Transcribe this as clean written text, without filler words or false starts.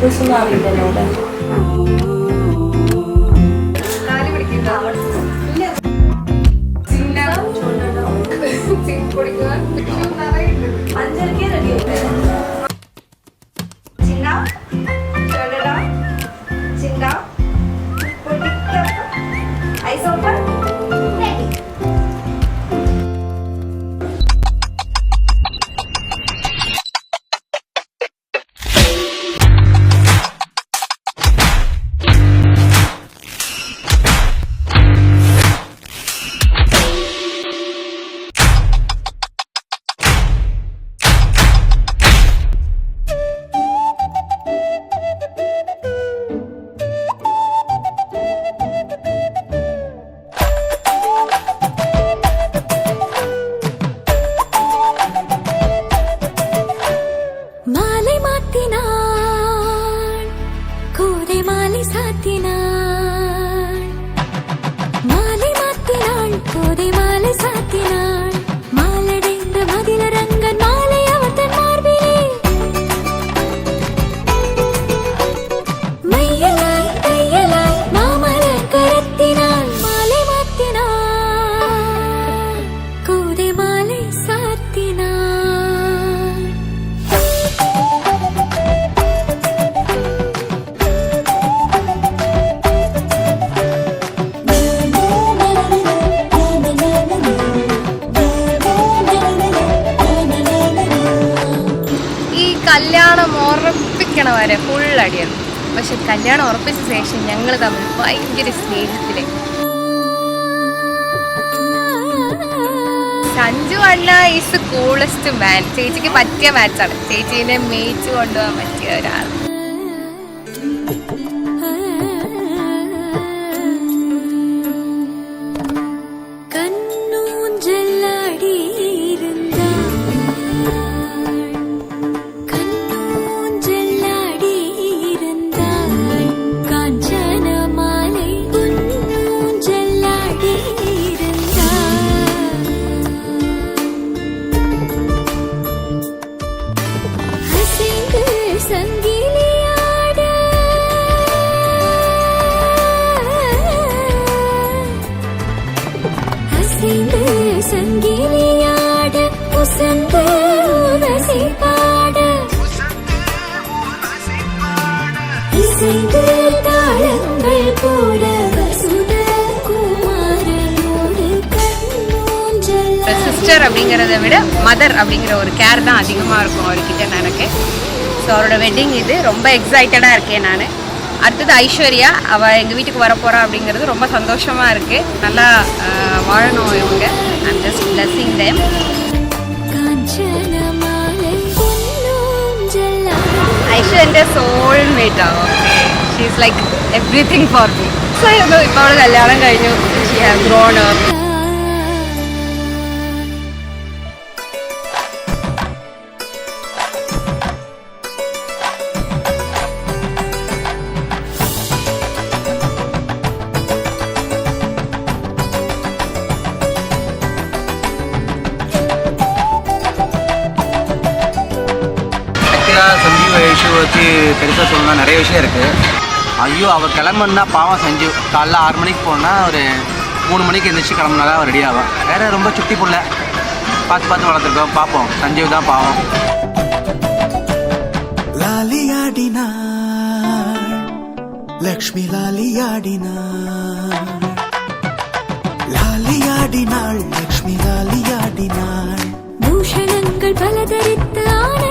Photos ഒന്നും അറിയില്ലല്ലോ അവിടെ. അഞ്ചരക്കേ റെഡി ആയില്ലേ? കല്യാണം ഉറപ്പിക്കണ വരെ ഫുൾ അടിയാണ്. പക്ഷെ കല്യാണം ഉറപ്പിച്ച ശേഷം ഞങ്ങൾ തമ്മിൽ ഭയങ്കര സ്നേഹത്തില്. സഞ്ജു അണ്ണ ഈസ് കൂളസ്റ്റ് മാൻ. ചേച്ചിക്ക് പറ്റിയ മാച്ചാണ്. ചേച്ചീനെ മേയിച്ചു കൊണ്ടുപോകാൻ പറ്റിയ ഒരാൾ. சிஸ்டர் அப்படிங்கிறத விட மதர் அப்படிங்கிற ஒரு கேர் தான் அதிகமாக இருக்கும் அவர்கிட்ட எனக்கு. ஸோ அவரோட வெட்டிங் இது ரொம்ப எக்ஸைட்டடாக இருக்கேன் நான். அடுத்தது ஐஸ்வர்யா, அவள் எங்கள் வீட்டுக்கு வரப்போகிறா அப்படிங்கிறது ரொம்ப சந்தோஷமாக இருக்குது. நல்லா வாழணும் இவங்க. I'm just blessing them. Aishwarya എൻ്റെ സോൾമേറ്റ് ആവും. She is like everything for me. So ഇപ്പോൾ അവൾ കല്യാണം കഴിഞ്ഞു. She have grown up. Sanjeev Aishu வச்சு பெருசாக சொல்லணும், நிறைய விஷயம் இருக்குது. ஐயோ அவள் கிளம்புனா பாவம் சஞ்சீவ். காலைல 6 மணிக்கு போனால் ஒரு 3 மணிக்கு எழுந்திரிச்சு கிளம்புனா தான் அவள் ரெடி ஆவான். வேறு ரொம்ப சுட்டி புள்ள பார்த்து வளர்த்துருக்கோம். பார்ப்போம், சஞ்சீவ் தான் பாவம். லக்ஷ்மி லாலியாடினாள், லாலியாடினாள், லக்ஷ்மி லாலியாடினாள். பூஷணங்கள் பல தரித்து ஆன